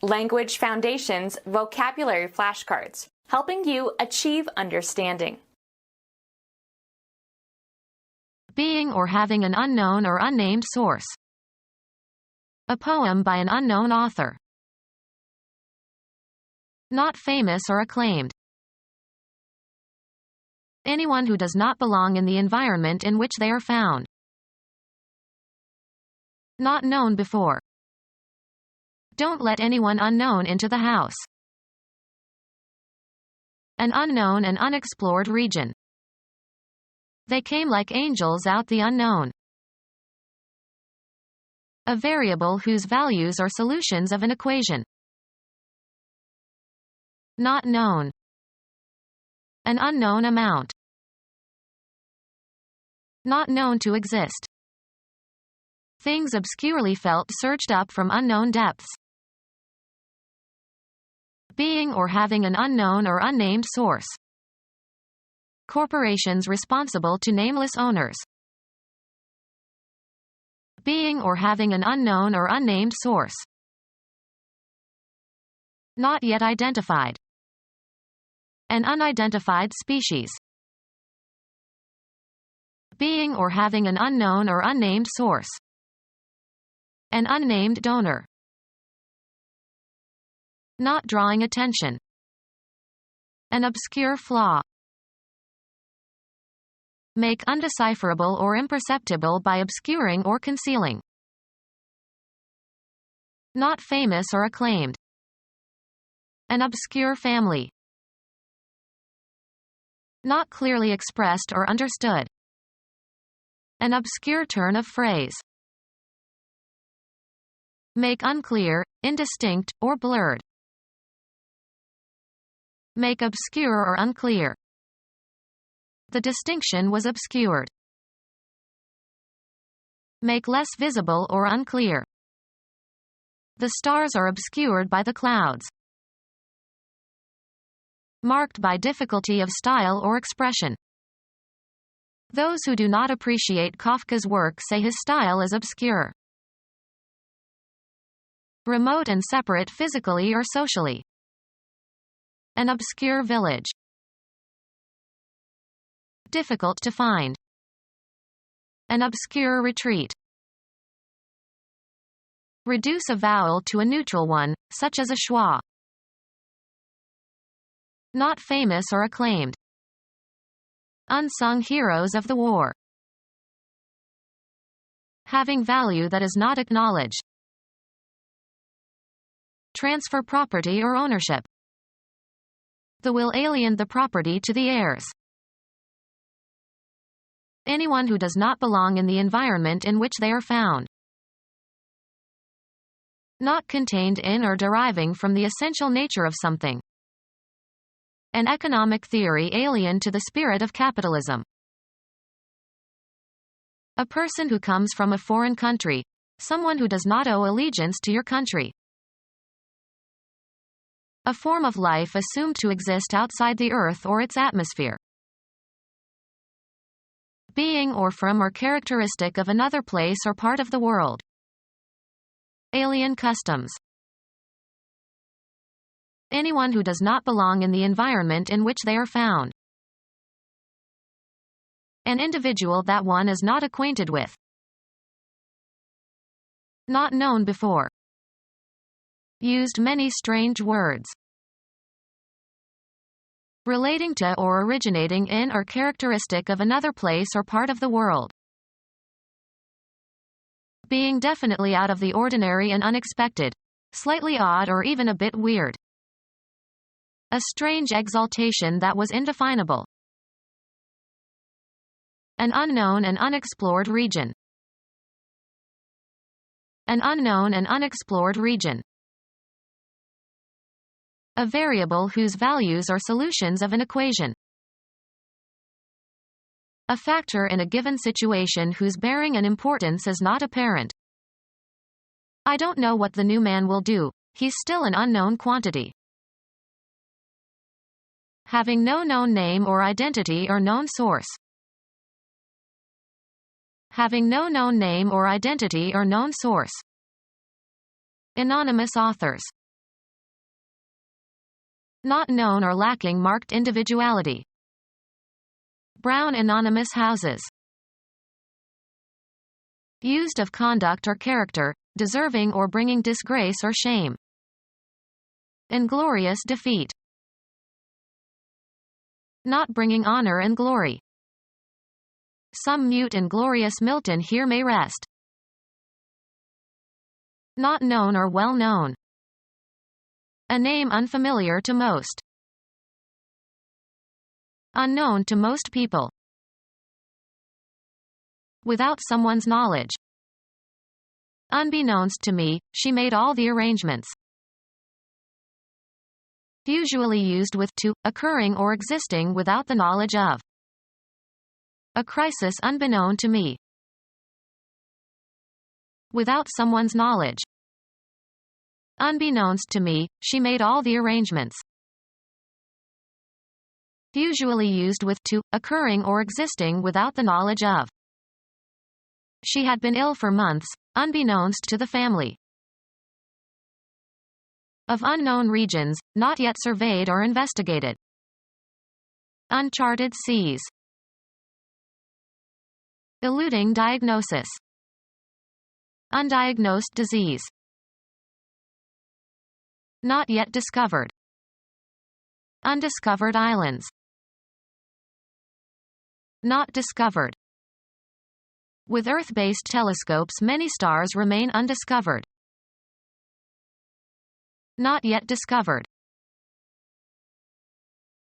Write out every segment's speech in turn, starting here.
Language Foundations Vocabulary Flashcards, helping you achieve understanding. Being or having an unknown or unnamed source. A poem by an unknown author. Not famous or acclaimed. Anyone who does not belong in the environment in which they are found. Not known before. Don't let anyone unknown into the house. An unknown and unexplored region. They came like angels out the unknown. A variable whose values are solutions of an equation. Not known. An unknown amount. Not known to exist. Things obscurely felt surged up from unknown depths. Being or having an unknown or unnamed source. Corporations responsible to nameless owners. Being or having an unknown or unnamed source. Not yet identified. An unidentified species. Being or having an unknown or unnamed source. An unnamed donor. Not drawing attention. An obscure flaw. Make undecipherable or imperceptible by obscuring or concealing. Not famous or acclaimed. An obscure family. Not clearly expressed or understood. An obscure turn of phrase. Make unclear, indistinct, or blurred. Make obscure or unclear. The distinction was obscured. Make less visible or unclear. The stars are obscured by the clouds. Marked by difficulty of style or expression. Those who do not appreciate Kafka's work say his style is obscure. Remote and separate physically or socially. An obscure village. Difficult to find. An obscure retreat. Reduce a vowel to a neutral one, such as a schwa. Not famous or acclaimed. Unsung heroes of the war. Having value that is not acknowledged. Transfer property or ownership. The will alien the property to the heirs. Anyone who does not belong in the environment in which they are found. Not contained in or deriving from the essential nature of something. An economic theory alien to the spirit of capitalism. A person who comes from a foreign country. Someone who does not owe allegiance to your country. A form of life assumed to exist outside the Earth or its atmosphere. Being or from or characteristic of another place or part of the world. Alien customs. Anyone who does not belong in the environment in which they are found. An individual that one is not acquainted with. Not known before. Used many strange words. Relating to or originating in or characteristic of another place or part of the world. Being definitely out of the ordinary and unexpected. Slightly odd or even a bit weird. A strange exaltation that was indefinable. An unknown and unexplored region. An unknown and unexplored region. A variable whose values are solutions of an equation. A factor in a given situation whose bearing and importance is not apparent. I don't know what the new man will do. He's still an unknown quantity. Having no known name or identity or known source. Having no known name or identity or known source. Anonymous authors. Not known or lacking marked individuality. Brown anonymous houses. Used of conduct or character, deserving or bringing disgrace or shame. Inglorious defeat. Not bringing honor and glory. Some mute and glorious Milton here may rest. Not known or well known. A name unfamiliar to most. Unknown to most people. Without someone's knowledge. Unbeknownst to me, she made all the arrangements. Usually used with to, occurring or existing without the knowledge of. A crisis unbeknown to me. Without someone's knowledge. Unbeknownst to me, she made all the arrangements. Usually used with to, occurring or existing without the knowledge of. She had been ill for months, unbeknownst to the family. Of unknown regions, not yet surveyed or investigated. Uncharted seas. Eluding diagnosis. Undiagnosed disease. Not yet discovered. Undiscovered islands. Not discovered. With Earth-based telescopes, many stars remain undiscovered. Not yet discovered.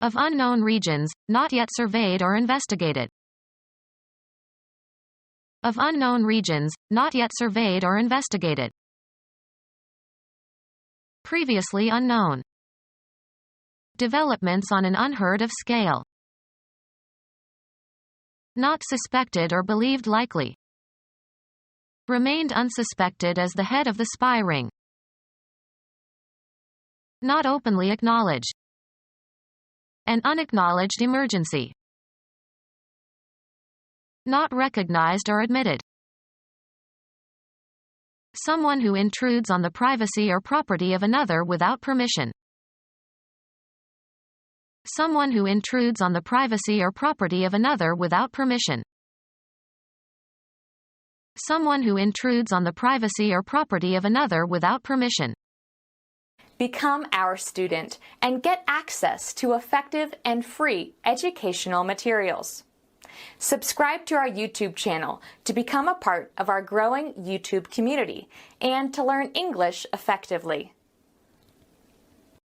Of unknown regions, not yet surveyed or investigated. Of unknown regions, not yet surveyed or investigated. Previously unknown. Developments on an unheard of scale. Not suspected or believed likely. Remained unsuspected as the head of the spy ring. Not openly acknowledge. An unacknowledged emergency. Not recognized or admitted. Someone who intrudes on the privacy or property of another without permission. Someone who intrudes on the privacy or property of another without permission. Someone who intrudes on the privacy or property of another without permission. Become our student and get access to effective and free educational materials. Subscribe to our YouTube channel to become a part of our growing YouTube community and to learn English effectively.